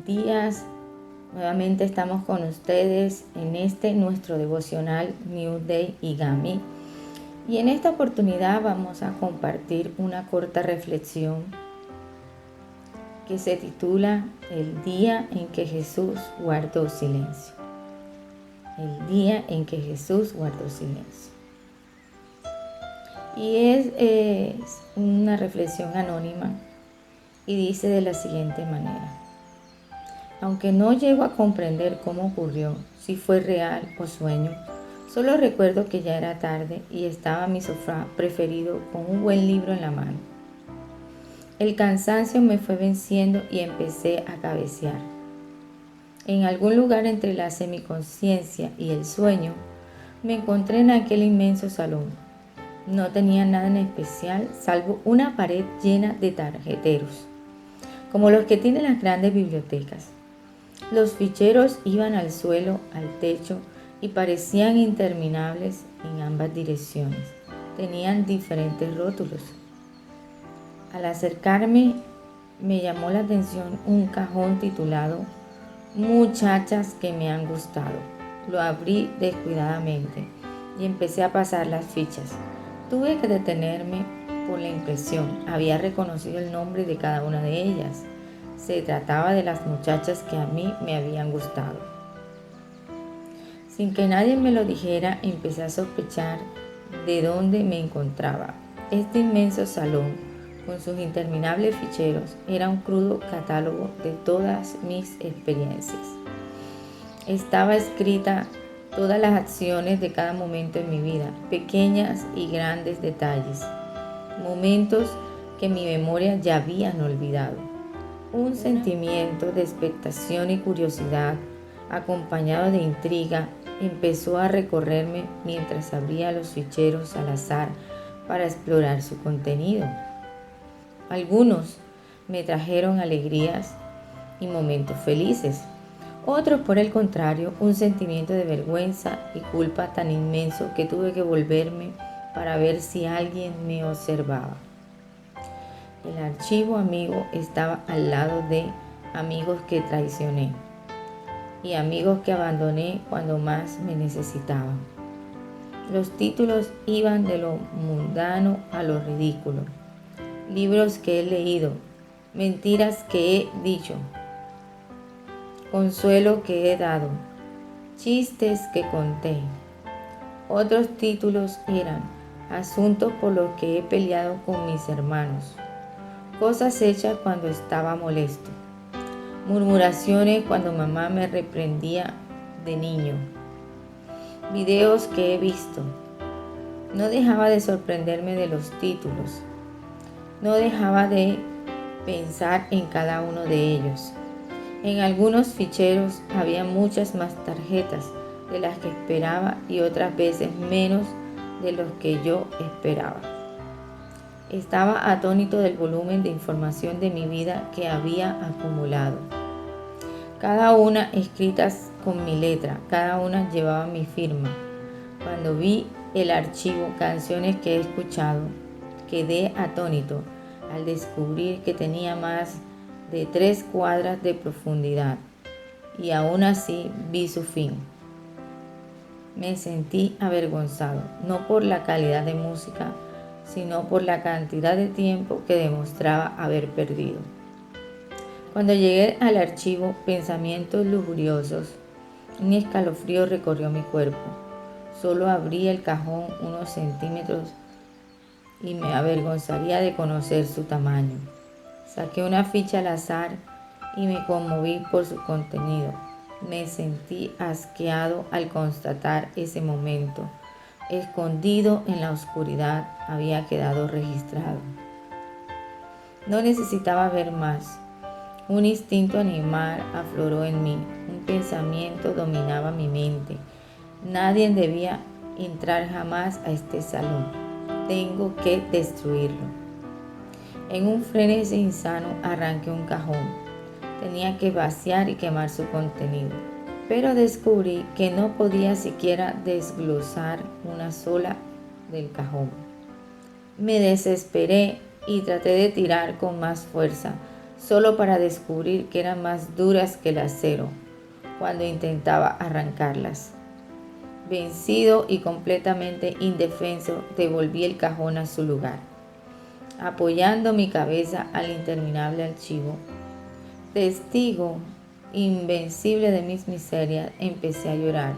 Buenos días, nuevamente estamos con ustedes en nuestro devocional New Day Igami, y en esta oportunidad vamos a compartir una corta reflexión que se titula El día en que Jesús guardó silencio. El día en que Jesús guardó silencio. Y es una reflexión anónima y dice de la siguiente manera: aunque no llego a comprender cómo ocurrió, si fue real o sueño, solo recuerdo que ya era tarde y estaba en mi sofá preferido con un buen libro en la mano. El cansancio me fue venciendo y empecé a cabecear. En algún lugar entre la semiconsciencia y el sueño, me encontré en aquel inmenso salón. No tenía nada en especial, salvo una pared llena de tarjeteros, como los que tienen las grandes bibliotecas. Los ficheros iban al suelo, al techo, y parecían interminables en ambas direcciones. Tenían diferentes rótulos. Al acercarme, me llamó la atención un cajón titulado Muchachas que me han gustado. Lo abrí descuidadamente y empecé a pasar las fichas. Tuve que detenerme por la impresión. Había reconocido el nombre de cada una de ellas. Se trataba de las muchachas que a mí me habían gustado. Sin que nadie me lo dijera, empecé a sospechar de dónde me encontraba. Este inmenso salón, con sus interminables ficheros, era un crudo catálogo de todas mis experiencias. Estaba escrita todas las acciones de cada momento en mi vida, pequeñas y grandes detalles, momentos que mi memoria ya habían olvidado. Un sentimiento de expectación y curiosidad, acompañado de intriga, empezó a recorrerme mientras abría los ficheros al azar para explorar su contenido. Algunos me trajeron alegrías y momentos felices. Otros, por el contrario, un sentimiento de vergüenza y culpa tan inmenso que tuve que volverme para ver si alguien me observaba. El archivo amigo estaba al lado de amigos que traicioné y amigos que abandoné cuando más me necesitaban. Los títulos iban de lo mundano a lo ridículo. Libros que he leído, mentiras que he dicho, consuelo que he dado, chistes que conté. Otros títulos eran asuntos por los que he peleado con mis hermanos, cosas hechas cuando estaba molesto, murmuraciones cuando mamá me reprendía de niño, videos que he visto. No dejaba de sorprenderme de los títulos, no dejaba de pensar en cada uno de ellos. En algunos ficheros había muchas más tarjetas de las que esperaba y otras veces menos de los que yo esperaba. Estaba atónito del volumen de información de mi vida que había acumulado. Cada una escritas con mi letra, cada una llevaba mi firma. Cuando vi el archivo Canciones que he escuchado, quedé atónito al descubrir que tenía más de 3 cuadras de profundidad, y aún así vi su fin. Me sentí avergonzado, no por la calidad de música, sino por la cantidad de tiempo que demostraba haber perdido. Cuando llegué al archivo Pensamientos lujuriosos, un escalofrío recorrió mi cuerpo. Solo abrí el cajón unos centímetros y me avergonzaría de conocer su tamaño. Saqué una ficha al azar y me conmoví por su contenido. Me sentí asqueado al constatar ese momento. Escondido en la oscuridad, había quedado registrado. No necesitaba ver más. Un instinto animal afloró en mí. Un pensamiento dominaba mi mente. Nadie debía entrar jamás a este salón. Tengo que destruirlo. En un frenesí insano arranqué un cajón. Tenía que vaciar y quemar su contenido. Pero descubrí que no podía siquiera desglosar una sola del cajón. Me desesperé y traté de tirar con más fuerza. solo para descubrir que eran más duras que el acero cuando intentaba arrancarlas. Vencido y completamente indefenso, devolví el cajón a su lugar. Apoyando mi cabeza al interminable archivo, testigo invencible de mis miserias, empecé a llorar.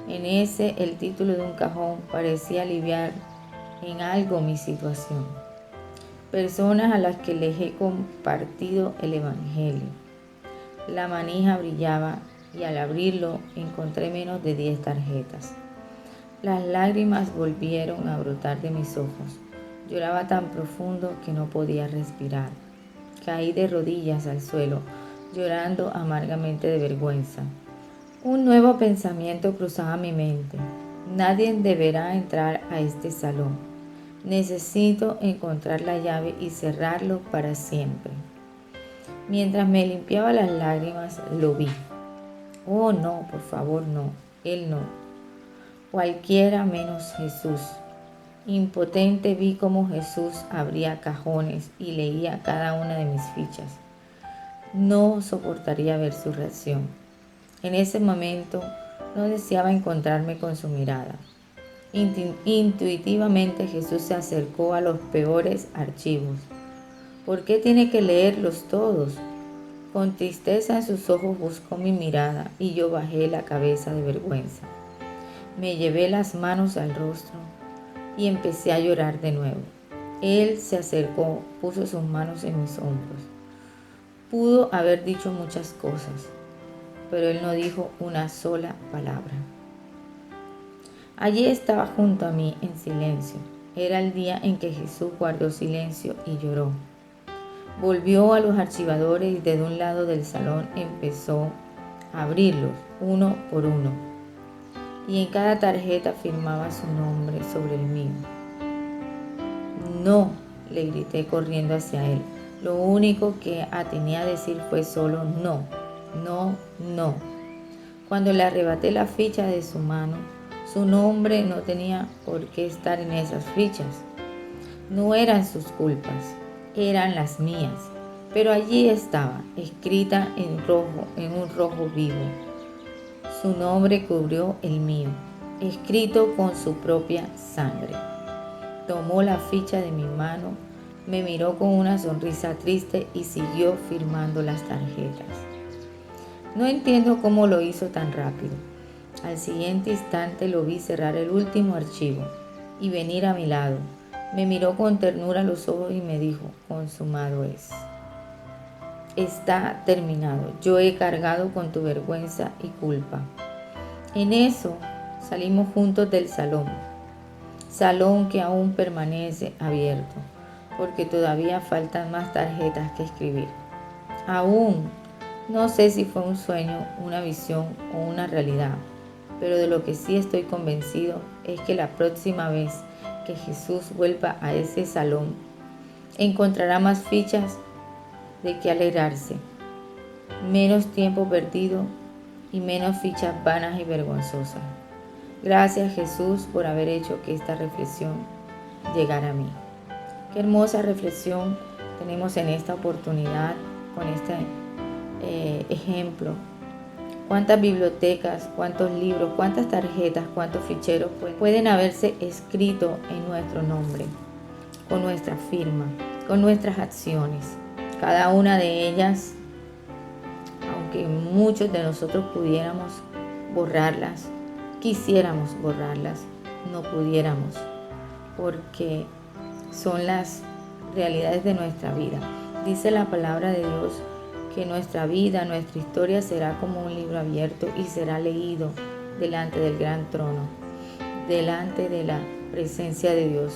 En ese, el título de un cajón parecía aliviar en algo mi situación. Personas a las que les he compartido el Evangelio. La manija brillaba y al abrirlo encontré menos de 10 tarjetas. Las lágrimas volvieron a brotar de mis ojos. Lloraba tan profundo que no podía respirar. Caí de rodillas al suelo, llorando amargamente de vergüenza. Un nuevo pensamiento cruzaba mi mente. Nadie deberá entrar a este salón. Necesito encontrar la llave y cerrarlo para siempre. Mientras me limpiaba las lágrimas, lo vi. Oh, no, por favor, no. Él no. Cualquiera menos Jesús. Impotente vi cómo Jesús abría cajones y leía cada una de mis fichas. No soportaría ver su reacción. En ese momento no deseaba encontrarme con su mirada. Intuitivamente Jesús se acercó a los peores archivos. ¿Por qué tiene que leerlos todos? Con tristeza en sus ojos buscó mi mirada y yo bajé la cabeza de vergüenza. Me llevé las manos al rostro y empecé a llorar de nuevo. Él se acercó, puso sus manos en mis hombros. Pudo haber dicho muchas cosas, pero él no dijo una sola palabra. Allí estaba junto a mí en silencio. Era el día en que Jesús guardó silencio y lloró. Volvió a los archivadores y desde un lado del salón empezó a abrirlos uno por uno. Y en cada tarjeta firmaba su nombre sobre el mío. No, le grité corriendo hacia él. Lo único que atiné a decir fue solo no, no, no. Cuando le arrebaté la ficha de su mano, su nombre no tenía por qué estar en esas fichas. No eran sus culpas, eran las mías. Pero allí estaba, escrita en rojo, en un rojo vivo. Su nombre cubrió el mío, escrito con su propia sangre. Tomó la ficha de mi mano, me miró con una sonrisa triste y siguió firmando las tarjetas. No entiendo cómo lo hizo tan rápido. Al siguiente instante lo vi cerrar el último archivo y venir a mi lado. Me miró con ternura a los ojos y me dijo, consumado es. Está terminado. Yo he cargado con tu vergüenza y culpa. En eso salimos juntos del salón que aún permanece abierto, porque todavía faltan más tarjetas que escribir. Aún no sé si fue un sueño, una visión o una realidad, pero de lo que sí estoy convencido es que la próxima vez que Jesús vuelva a ese salón, encontrará más fichas de que alegrarse, menos tiempo perdido y menos fichas vanas y vergonzosas. Gracias Jesús por haber hecho que esta reflexión llegara a mí. Qué hermosa reflexión tenemos en esta oportunidad con este ejemplo. Cuántas bibliotecas, cuántos libros, cuántas tarjetas, cuántos ficheros pueden haberse escrito en nuestro nombre, con nuestra firma, con nuestras acciones. Cada una de ellas, aunque muchos de nosotros pudiéramos borrarlas, quisiéramos borrarlas, no pudiéramos, porque son las realidades de nuestra vida. Dice la palabra de Dios que nuestra vida, nuestra historia será como un libro abierto y será leído delante del gran trono, delante de la presencia de Dios.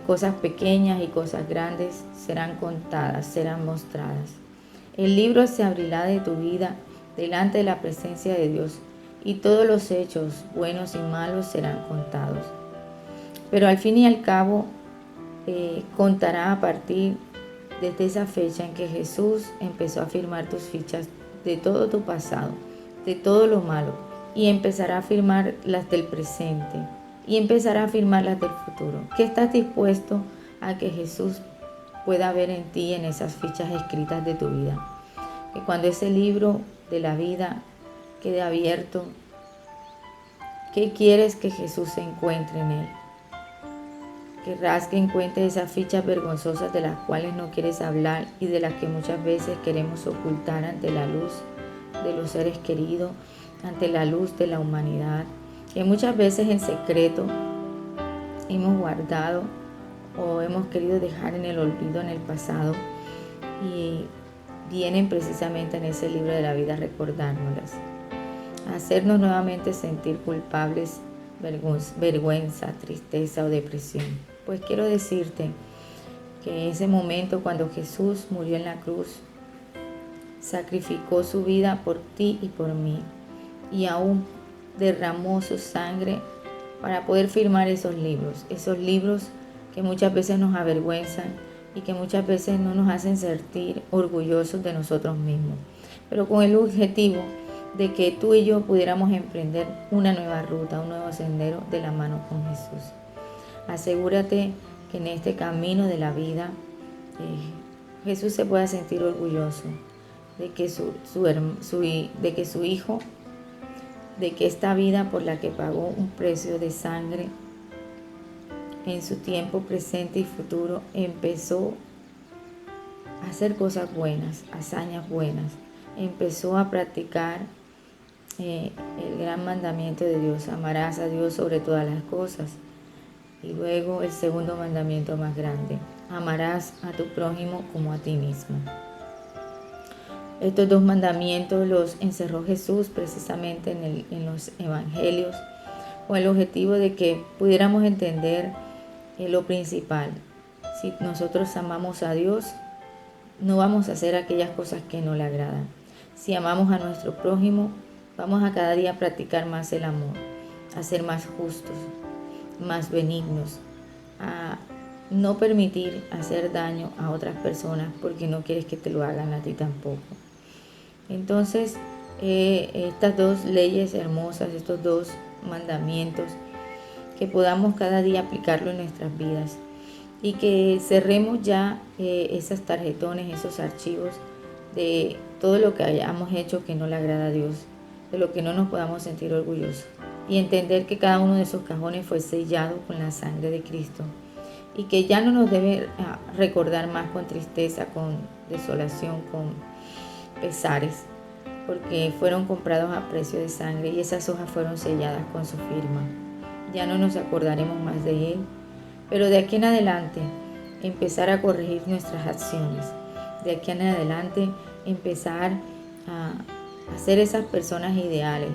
Cosas pequeñas y cosas grandes serán contadas, serán mostradas. El libro se abrirá de tu vida delante de la presencia de Dios y todos los hechos buenos y malos serán contados. Pero al fin y al cabo contará a partir desde esa fecha en que Jesús empezó a firmar tus fichas de todo tu pasado, de todo lo malo, y empezará a firmar las del presente y empezará a firmar las del futuro. ¿Qué estás dispuesto a que Jesús pueda ver en ti, en esas fichas escritas de tu vida. Que cuando ese libro de la vida quede abierto, ¿qué quieres que Jesús se encuentre en él? Querrás que encuentre esas fichas vergonzosas de las cuales no quieres hablar y de las que muchas veces queremos ocultar ante la luz de los seres queridos, ante la luz de la humanidad, que muchas veces en secreto hemos guardado o hemos querido dejar en el olvido en el pasado, y vienen precisamente en ese libro de la vida a recordárnoslas, a hacernos nuevamente sentir culpables, vergüenza, tristeza o depresión. Pues quiero decirte que ese momento cuando Jesús murió en la cruz, sacrificó su vida por ti y por mí, y aún derramó su sangre para poder firmar esos libros que muchas veces nos avergüenzan y que muchas veces no nos hacen sentir orgullosos de nosotros mismos, pero con el objetivo de que tú y yo pudiéramos emprender una nueva ruta, un nuevo sendero de la mano con Jesús. Asegúrate que en este camino de la vida Jesús se pueda sentir orgulloso de que su Hijo, de que esta vida por la que pagó un precio de sangre en su tiempo presente y futuro, empezó a hacer cosas buenas, hazañas buenas. Empezó a practicar el gran mandamiento de Dios: amarás a Dios sobre todas las cosas. Y luego el segundo mandamiento más grande: amarás a tu prójimo como a ti mismo. Estos dos mandamientos los encerró Jesús precisamente en los evangelios, con el objetivo de que pudiéramos entender lo principal. Si nosotros amamos a Dios, no vamos a hacer aquellas cosas que no le agradan. Si amamos a nuestro prójimo, vamos a cada día practicar más el amor, a ser más justos, más benignos, a no permitir hacer daño a otras personas porque no quieres que te lo hagan a ti tampoco. Entonces, estas dos leyes hermosas, estos dos mandamientos, que podamos cada día aplicarlo en nuestras vidas y que cerremos ya esas tarjetones, esos archivos de todo lo que hayamos hecho que no le agrada a Dios, de lo que no nos podamos sentir orgullosos, y entender que cada uno de esos cajones fue sellado con la sangre de Cristo y que ya no nos debe recordar más con tristeza, con desolación, con pesares, porque fueron comprados a precio de sangre y esas hojas fueron selladas con su firma. Ya no nos acordaremos más de Él, pero de aquí en adelante empezar a corregir nuestras acciones, de aquí en adelante empezar a ser esas personas ideales,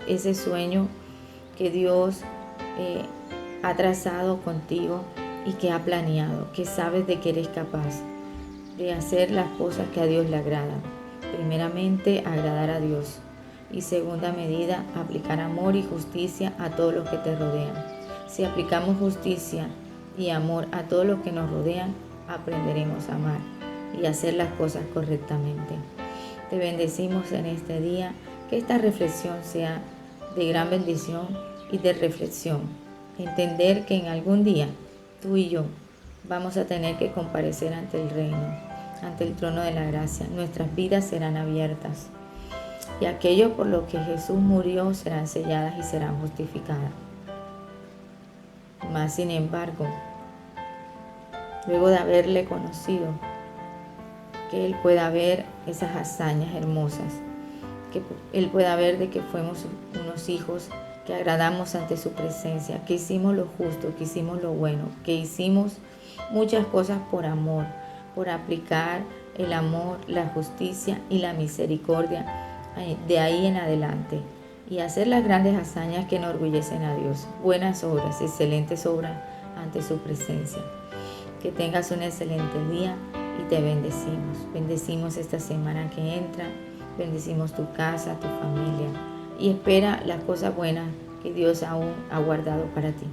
ese sueño que Dios ha trazado contigo y que ha planeado, que sabes de que eres capaz de hacer las cosas que a Dios le agradan. Primeramente, agradar a Dios, y segunda medida, aplicar amor y justicia a todos los que te rodean. Si aplicamos justicia y amor a todos los que nos rodean, aprenderemos a amar y a hacer las cosas correctamente. Te bendecimos en este día, que esta reflexión sea de gran bendición y de reflexión. Entender que en algún día tú y yo vamos a tener que comparecer ante el reino, ante el trono de la gracia. Nuestras vidas serán abiertas y aquello por lo que Jesús murió serán selladas y serán justificadas. Mas sin embargo, luego de haberle conocido, que Él pueda ver esas hazañas hermosas, que Él pueda ver de que fuimos unos hijos que agradamos ante su presencia, que hicimos lo justo, que hicimos lo bueno, que hicimos muchas cosas por amor, por aplicar el amor, la justicia y la misericordia de ahí en adelante, y hacer las grandes hazañas que enorgullecen a Dios, buenas obras, excelentes obras ante su presencia. Que tengas un excelente día y te bendecimos. Bendecimos esta semana que entra, bendecimos tu casa, tu familia, y espera las cosas buenas que Dios aún ha guardado para ti.